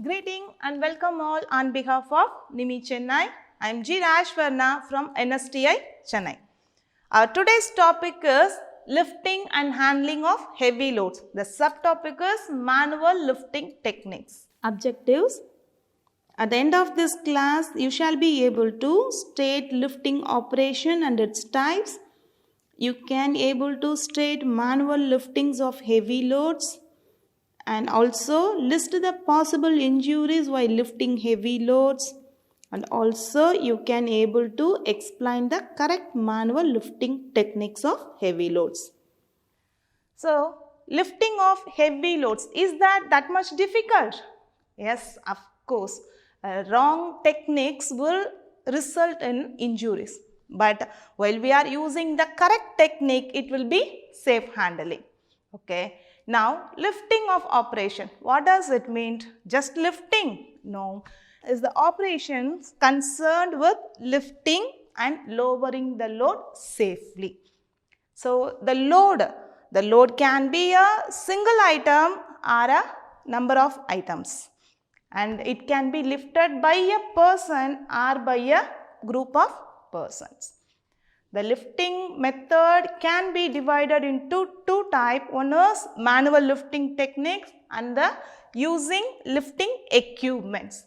Greeting and welcome all on behalf of NIMI Chennai. I am G. Rashvarna from NSTI Chennai. Today's topic is lifting and handling of heavy loads. The subtopic is manual lifting techniques. Objectives. At the end of this class, you shall be able to state lifting operation and its types. You can able to state manual liftings of heavy loads and also list the possible injuries while lifting heavy loads, and also you can able to explain the correct manual lifting techniques of heavy loads. So, lifting of heavy loads, is that much difficult? Yes, of course. Wrong techniques will result in injuries, but while we are using the correct technique, it will be safe handling. Okay. Now, lifting of operation, what does it mean? Just lifting? No, is the operations concerned with lifting and lowering the load safely. So, the load can be a single item or a number of items, and it can be lifted by a person or by a group of persons. The lifting method can be divided into two types. One is manual lifting techniques and the using lifting equipments.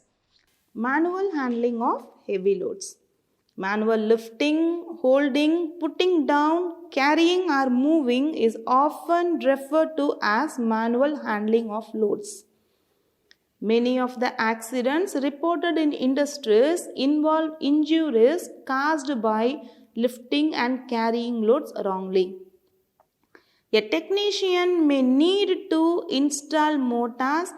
Manual handling of heavy loads. Manual lifting, holding, putting down, carrying or moving is often referred to as manual handling of loads. Many of the accidents reported in industries involve injuries caused by lifting and carrying loads wrongly. A technician may need to install motors,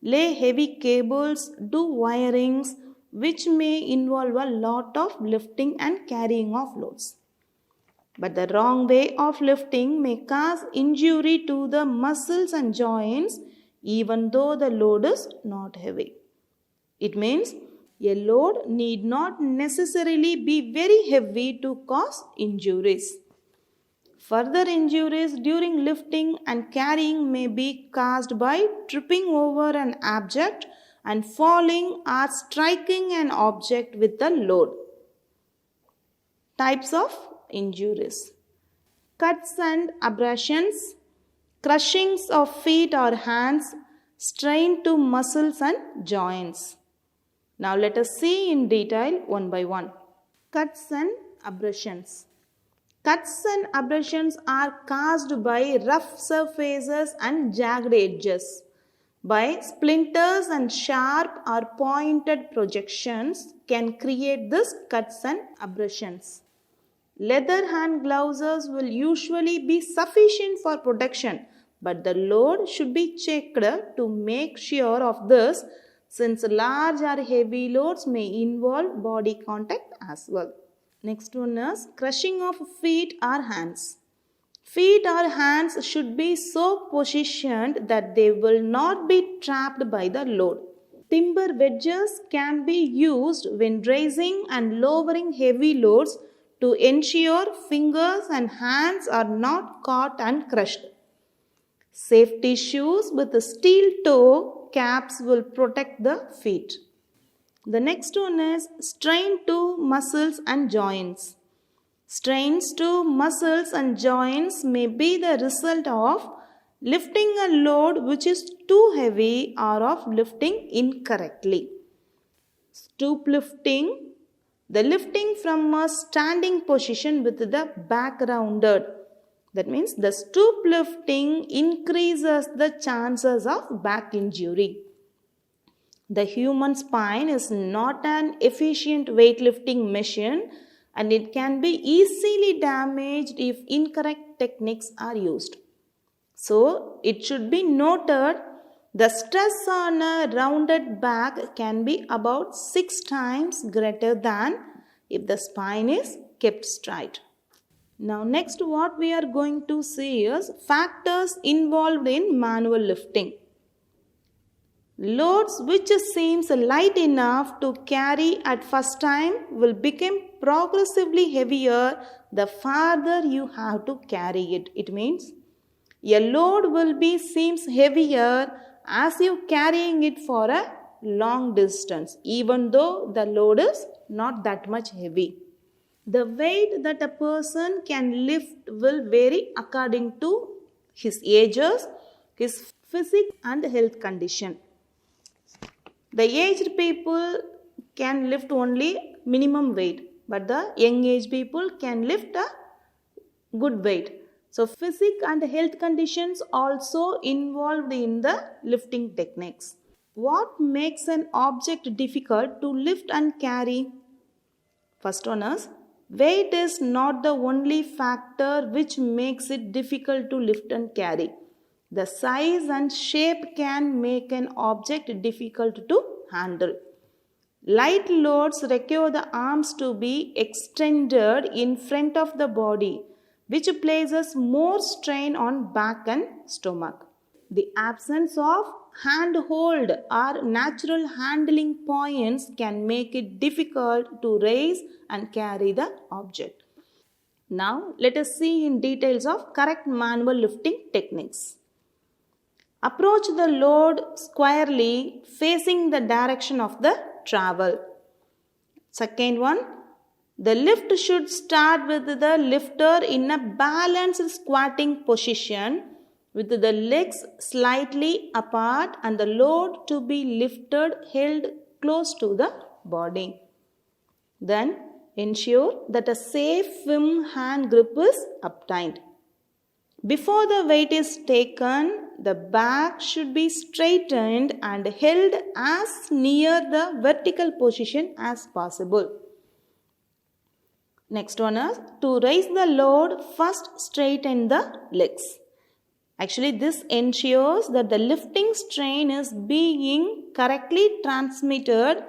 lay heavy cables, do wirings, which may involve a lot of lifting and carrying of loads. But the wrong way of lifting may cause injury to the muscles and joints even though the load is not heavy. It means a load need not necessarily be very heavy to cause injuries. Further injuries during lifting and carrying may be caused by tripping over an object and falling or striking an object with the load. Types of injuries. Cuts and abrasions, crushings of feet or hands, strain to muscles and joints. Now let us see in detail one by one. Cuts and abrasions. Cuts and abrasions are caused by rough surfaces and jagged edges. By splinters and sharp or pointed projections can create these cuts and abrasions. Leather hand gloves will usually be sufficient for protection, but the load should be checked to make sure of this, since large or heavy loads may involve body contact as well. Next one is crushing of feet or hands. Feet or hands should be so positioned that they will not be trapped by the load. Timber wedges can be used when raising and lowering heavy loads to ensure fingers and hands are not caught and crushed. Safety shoes with a steel toe caps will protect the feet. The next one is strain to muscles and joints. Strains to muscles and joints may be the result of lifting a load which is too heavy or of lifting incorrectly. Stoop lifting, the lifting from a standing position with the back rounded. That means the stoop lifting increases the chances of back injury. The human spine is not an efficient weightlifting machine, and it can be easily damaged if incorrect techniques are used. So, it should be noted the stress on a rounded back can be about 6 times greater than if the spine is kept straight. Now next what we are going to see is factors involved in manual lifting. Loads which seems light enough to carry at first time will become progressively heavier the farther you have to carry it. It means a load will be seems heavier as you carrying it for a long distance, even though the load is not that much heavy. The weight that a person can lift will vary according to his ages, his physique and health condition. The aged people can lift only minimum weight, but the young age people can lift a good weight. So physique and health conditions also involved in the lifting techniques. What makes an object difficult to lift and carry? First one is, weight is not the only factor which makes it difficult to lift and carry. The size and shape can make an object difficult to handle. Light loads require the arms to be extended in front of the body, which places more strain on back and stomach. The absence of handhold or natural handling points can make it difficult to raise and carry the object. Now, let us see in details of correct manual lifting techniques. Approach the load squarely facing the direction of the travel. Second one, the lift should start with the lifter in a balanced squatting position with the legs slightly apart and the load to be lifted held close to the body. Then ensure that a safe firm hand grip is obtained. Before the weight is taken, the back should be straightened and held as near the vertical position as possible. Next one is to raise the load, first straighten the legs. Actually, this ensures that the lifting strain is being correctly transmitted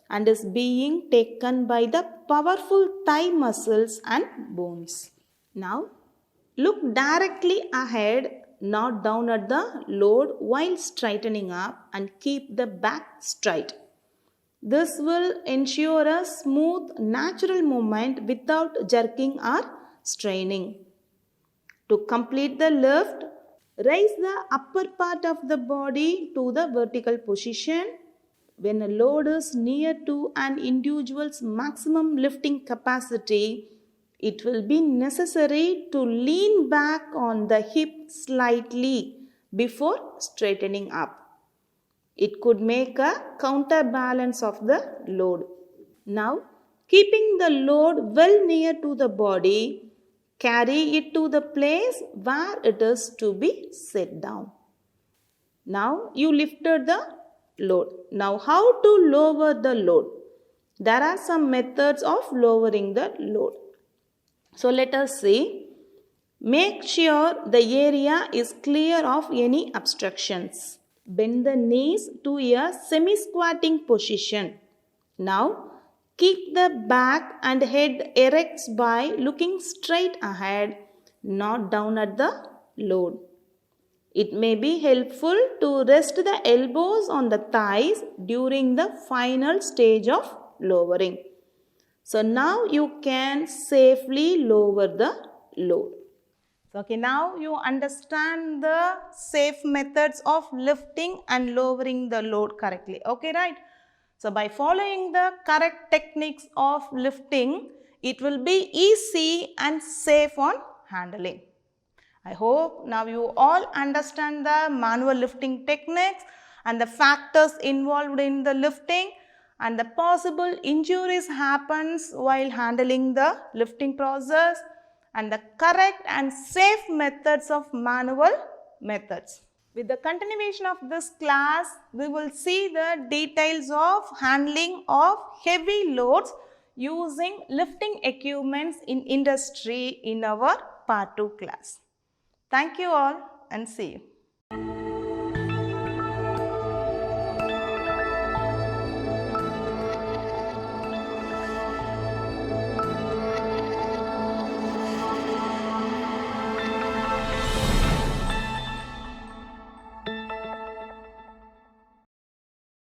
and is being taken by the powerful thigh muscles and bones. Now, look directly ahead, not down at the load while straightening up, and keep the back straight. This will ensure a smooth, natural movement without jerking or straining. To complete the lift, raise the upper part of the body to the vertical position. When a load is near to an individual's maximum lifting capacity, it will be necessary to lean back on the hip slightly before straightening up. It could make a counterbalance of the load. Now, keeping the load well near to the body, carry it to the place where it is to be set down. Now, you lifted the load. Now, how to lower the load? There are some methods of lowering the load. So, let us see. Make sure the area is clear of any obstructions. Bend the knees to a semi-squatting position. Now, keep the back and head erect by looking straight ahead, not down at the load. It may be helpful to rest the elbows on the thighs during the final stage of lowering. So now you can safely lower the load. So, okay, now you understand the safe methods of lifting and lowering the load correctly. Okay, right? So, by following the correct techniques of lifting, it will be easy and safe on handling. I hope now you all understand the manual lifting techniques and the factors involved in the lifting and the possible injuries happens while handling the lifting process and the correct and safe methods of manual methods. With the continuation of this class, we will see the details of handling of heavy loads using lifting equipments in industry in our part 2 class. Thank you all and see you.